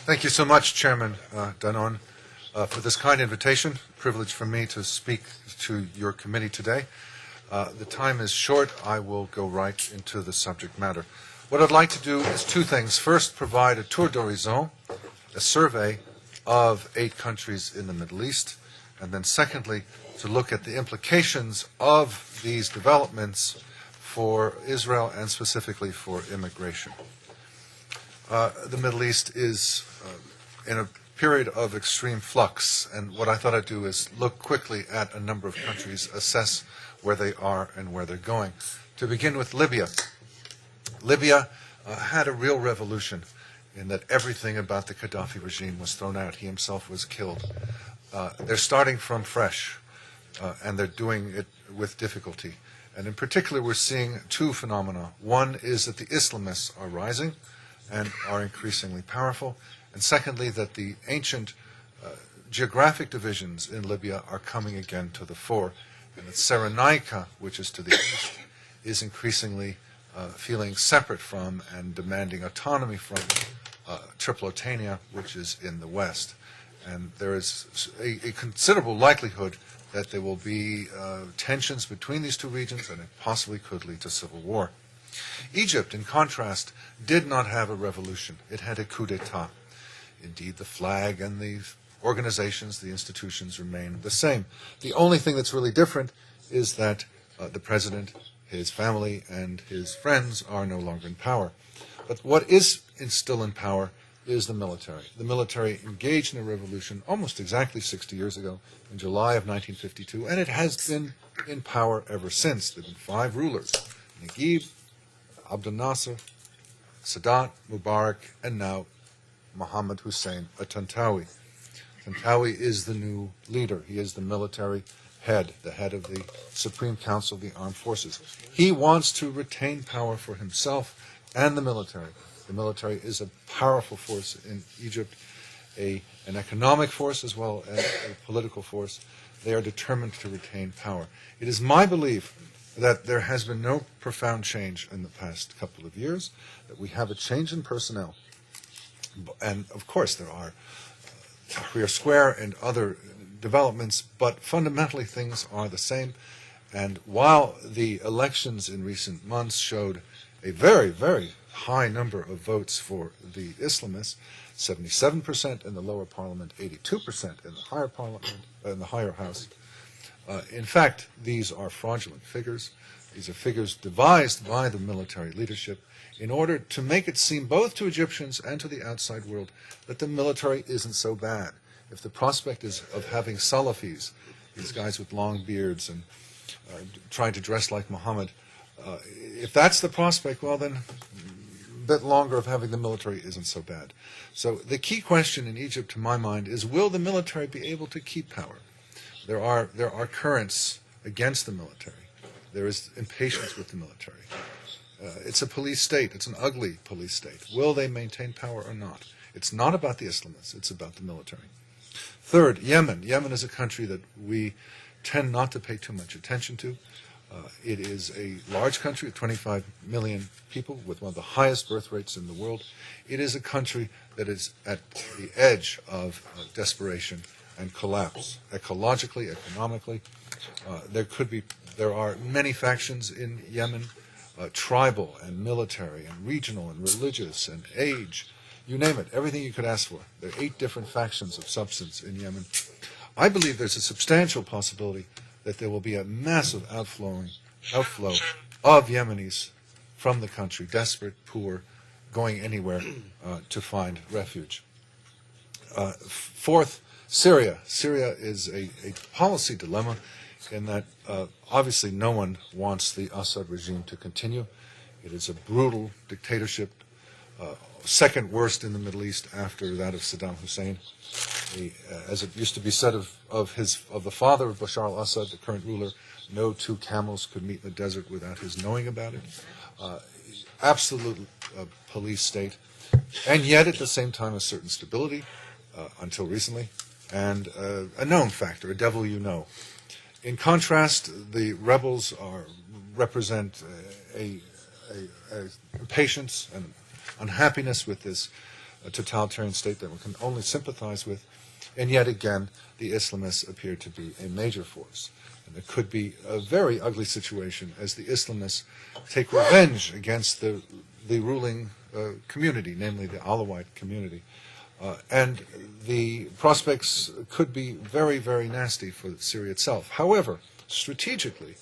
Thank you so much, Chairman Danon, for this kind invitation. Privilege for me to speak to your committee today. The time is short. I will go right into the subject matter. What I'd like to do is two things. First, provide a tour d'horizon, a survey of 8 countries in the Middle East, and then secondly, to look at the implications of these developments for Israel and specifically for immigration. The Middle East is in a period of extreme flux, and what I thought I'd do is look quickly at a number of countries, assess where they are and where they're going. To begin with Libya. Libya had a real revolution in that everything about the Gaddafi regime was thrown out. He himself was killed. They're starting from fresh, and they're doing it with difficulty. And in particular, we're seeing two phenomena. One is that the Islamists are rising and are increasingly powerful. And secondly, that the ancient geographic divisions in Libya are coming again to the fore. And that Cyrenaica, which is to the east, is increasingly feeling separate from and demanding autonomy from Tripolitania, which is in the west. And there is a considerable likelihood that there will be tensions between these two regions, and it possibly could lead to civil war. Egypt, in contrast, did not have a revolution. It had a coup d'etat. Indeed, the flag and the organizations, the institutions remain the same. The only thing that's really different is that the president, his family, and his friends are no longer in power. But what is still in power is the military. The military engaged in a revolution almost exactly 60 years ago, in July of 1952, and it has been in power ever since. There have been 5 rulers: Naguib, Abdel Nasser, Sadat, Mubarak, and now Mohammed Hussein Tantawi. Tantawi is the new leader. He is the military head, the head of the Supreme Council of the Armed Forces. He wants to retain power for himself and the military. The military is a powerful force in Egypt, an economic force as well as a political force. They are determined to retain power. It is my belief that there has been no profound change in the past couple of years, that we have a change in personnel. And, of course, there are Tahrir Square and other developments, but fundamentally things are the same. And while the elections in recent months showed a very, very high number of votes for the Islamists, 77% in the lower parliament, 82% in the higher parliament, in the higher house. In fact, these are fraudulent figures. These are figures devised by the military leadership in order to make it seem both to Egyptians and to the outside world that the military isn't so bad. If the prospect is of having Salafis, these guys with long beards and trying to dress like Muhammad, if that's the prospect, well then a bit longer of having the military isn't so bad. So the key question in Egypt, to my mind, is will the military be able to keep power? There are currents against the military. There is impatience with the military. It's a police state. It's an ugly police state. Will they maintain power or not? It's not about the Islamists. It's about the military. Third, Yemen. Yemen is a country that we tend not to pay too much attention to. It is a large country of 25 million people with one of the highest birth rates in the world. It is a country that is at the edge of desperation and collapse, ecologically, economically. There are many factions in Yemen, tribal and military and regional and religious and age, you name it, everything you could ask for. There are 8 different factions of substance in Yemen. I believe there's a substantial possibility that there will be a massive outflow of Yemenis from the country, desperate, poor, going anywhere to find refuge. Fourth, Syria. Syria is a policy dilemma in that obviously no one wants the Assad regime to continue. It is a brutal dictatorship, second worst in the Middle East after that of Saddam Hussein. As it used to be said of the father of Bashar al-Assad, the current ruler, no 2 camels could meet in the desert without his knowing about it. Absolute police state, and yet at the same time a certain stability until recently, and a known factor, a devil you know. In contrast, the rebels represent a impatience and unhappiness with this a totalitarian state that we can only sympathize with. And yet again, the Islamists appear to be a major force. And it could be a very ugly situation as the Islamists take revenge against the ruling community, namely the Alawite community. And the prospects could be very, very nasty for Syria itself. However, strategically,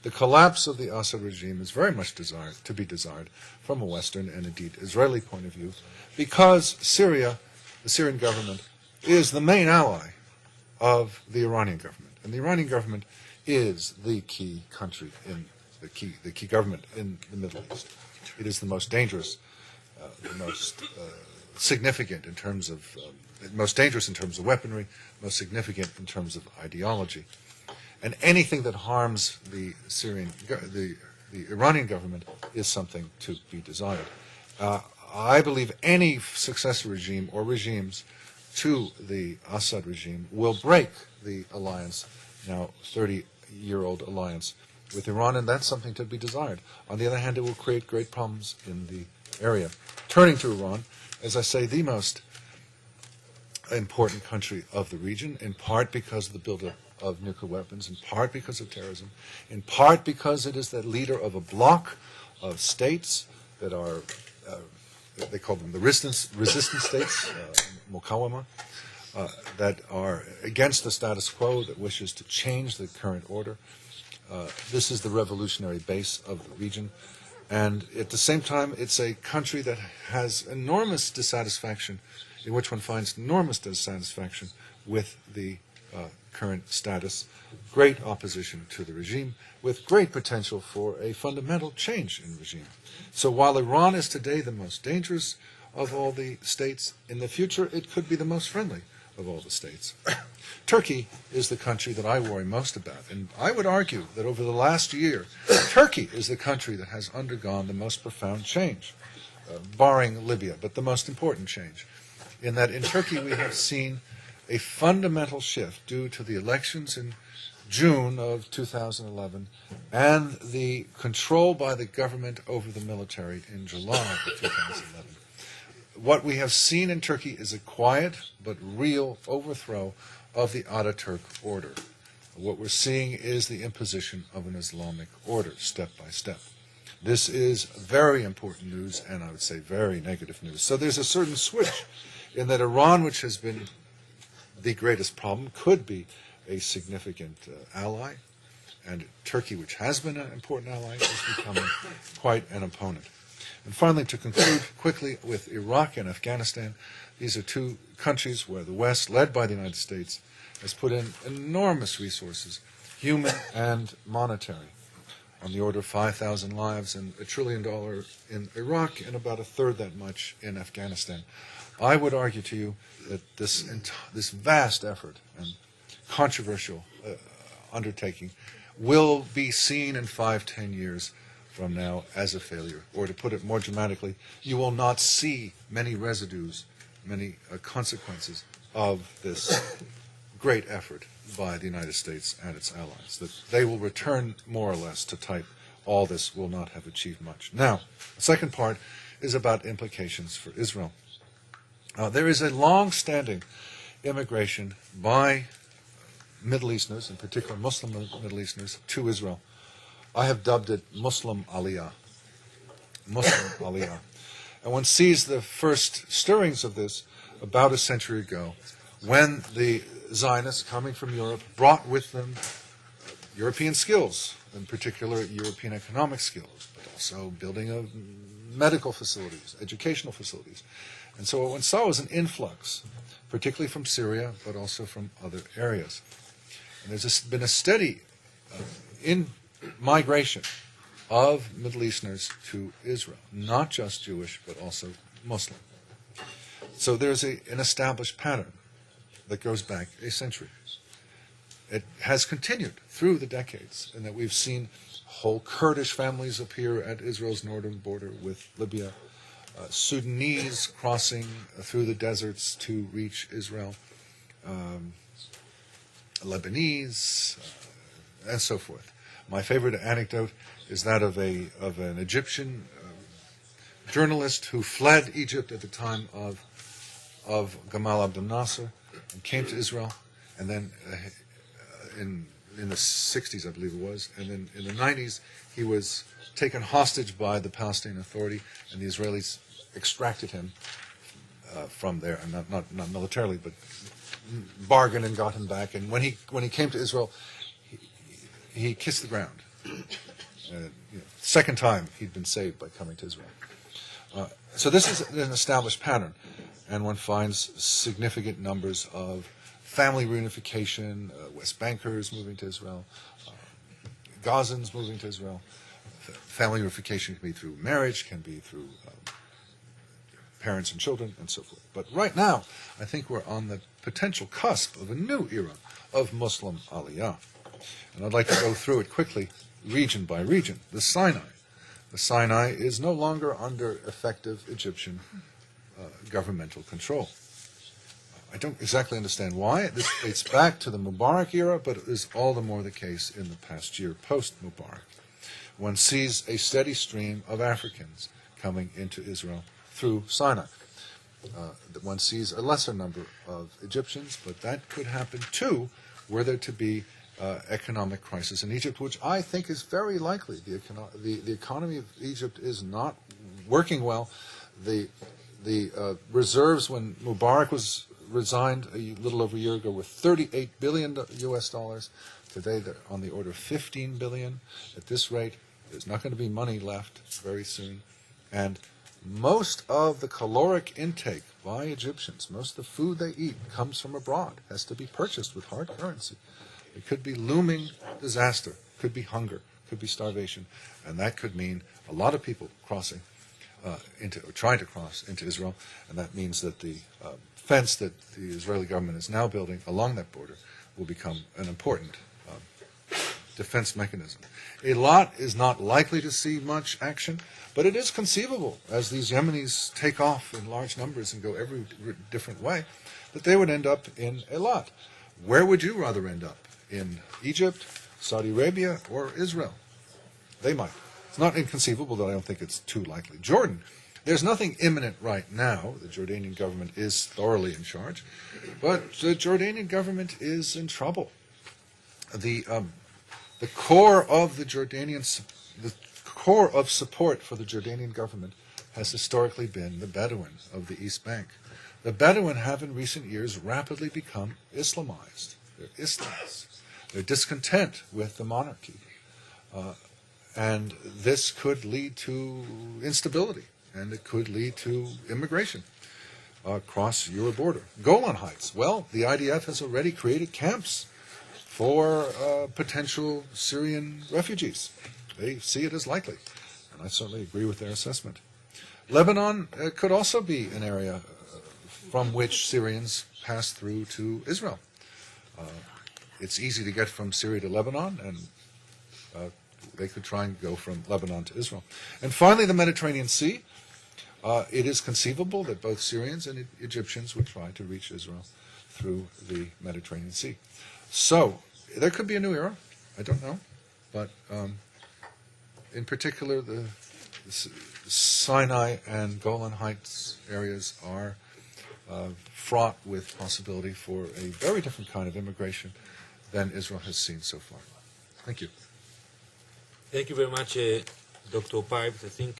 the collapse of the Assad regime is very much to be desired from a Western and indeed Israeli point of view, because Syria, the Syrian government, is the main ally of the Iranian government. And the Iranian government is the key country in the key government in the Middle East. It is the most dangerous, the most significant in terms of most dangerous in terms of weaponry, most significant in terms of ideology. And anything that harms the Iranian government is something to be desired. I believe any successor regime or regimes to the Assad regime will break the alliance, now 30-year-old alliance with Iran, and that's something to be desired. On the other hand, it will create great problems in the area. Turning to Iran, as I say, the most important country of the region, in part because of the buildup of nuclear weapons, in part because of terrorism, in part because it is the leader of a bloc of states that are, they call them the resistance states, Mukawama, that are against the status quo, that wishes to change the current order. This is the revolutionary base of the region. And at the same time, it's a country that has enormous dissatisfaction, in which one finds enormous dissatisfaction with the current status, great opposition to the regime, with great potential for a fundamental change in regime. So while Iran is today the most dangerous of all the states, in the future it could be the most friendly of all the states. Turkey is the country that I worry most about, and I would argue that over the last year, Turkey is the country that has undergone the most profound change, barring Libya, but the most important change, in that in Turkey we have seen a fundamental shift due to the elections in June of 2011 and the control by the government over the military in July of 2011. What we have seen in Turkey is a quiet but real overthrow of the Ataturk order. What we're seeing is the imposition of an Islamic order, step by step. This is very important news, and I would say very negative news. So there's a certain switch in that Iran, which has been the greatest problem, could be a significant ally, and Turkey, which has been an important ally, is becoming quite an opponent. And finally, to conclude quickly with Iraq and Afghanistan, these are two countries where the West, led by the United States, has put in enormous resources, human and monetary, on the order of 5,000 lives and $1 trillion in Iraq and about a third that much in Afghanistan. I would argue to you that this vast effort and controversial undertaking will be seen in 5-10 years from now as a failure. Or to put it more dramatically, you will not see many residues, many consequences of this great effort by the United States and its allies. That they will return more or less to type, all this will not have achieved much. Now, the second part is about implications for Israel. There is a long-standing immigration by Middle Easterners, in particular Muslim Middle Easterners, to Israel. I have dubbed it Muslim Aliyah. Muslim Aliyah. And one sees the first stirrings of this about a century ago, when the Zionists coming from Europe brought with them European skills, in particular European economic skills, but also building of medical facilities, educational facilities. And so what one saw was an influx, particularly from Syria, but also from other areas. And there's been a steady migration of Middle Easterners to Israel, not just Jewish, but also Muslim. So there's an established pattern that goes back a century. It has continued through the decades, in that we've seen whole Kurdish families appear at Israel's northern border with Libya, Sudanese crossing through the deserts to reach Israel, Lebanese, and so forth. My favorite anecdote is that of an Egyptian journalist who fled Egypt at the time of Gamal Abdel Nasser and came to Israel, and then in the 60s, I believe it was, and then in the 90s, he was taken hostage by the Palestinian Authority, and the Israelis extracted him from there, and not militarily, but bargained and got him back. And when he came to Israel, he kissed the ground. Second time he'd been saved by coming to Israel. So this is an established pattern, and one finds significant numbers of family reunification, West Bankers moving to Israel, Gazans moving to Israel. Family reunification can be through marriage, can be through parents and children, and so forth. But right now, I think we're on the potential cusp of a new era of Muslim Aliyah. And I'd like to go through it quickly, region by region. The Sinai. The Sinai is no longer under effective Egyptian governmental control. I don't exactly understand why. This dates back to the Mubarak era, but it is all the more the case in the past year post-Mubarak. One sees a steady stream of Africans coming into Israel through Sinai. One sees a lesser number of Egyptians, but that could happen too were there to be economic crisis in Egypt, which I think is very likely. The economy of Egypt is not working well. The reserves when Mubarak was resigned a little over a year ago were $38 billion US dollars. Today they're on the order of $15 billion. At this rate, there's not going to be money left very soon. And most of the caloric intake by Egyptians, most of the food they eat comes from abroad, has to be purchased with hard currency. It could be looming disaster, could be hunger, could be starvation, and that could mean a lot of people crossing trying to cross into Israel, and that means that the fence that the Israeli government is now building along that border will become an important defense mechanism. Eilat is not likely to see much action, but it is conceivable, as these Yemenis take off in large numbers and go every different way, that they would end up in Eilat. Where would you rather end up? In Egypt, Saudi Arabia, or Israel? They might. It's not inconceivable, though I don't think it's too likely. Jordan. There's nothing imminent right now. The Jordanian government is thoroughly in charge, but the Jordanian government is in trouble. The core of the core of support for the Jordanian government has historically been the Bedouin of the East Bank. The Bedouin have in recent years rapidly become Islamized. They're Islamists. They're discontent with the monarchy. And this could lead to instability, and it could lead to immigration across your border. Golan Heights. Well, the IDF has already created camps for potential Syrian refugees. They see it as likely, and I certainly agree with their assessment. Lebanon could also be an area from which Syrians pass through to Israel. It's easy to get from Syria to Lebanon, and they could try and go from Lebanon to Israel. And finally, the Mediterranean Sea. It is conceivable that both Syrians and Egyptians would try to reach Israel through the Mediterranean Sea. So, there could be a new era. I don't know. But in particular, the Sinai and Golan Heights areas are fraught with possibility for a very different kind of immigration than Israel has seen so far. Thank you. Thank you very much, Dr. Pipes. I think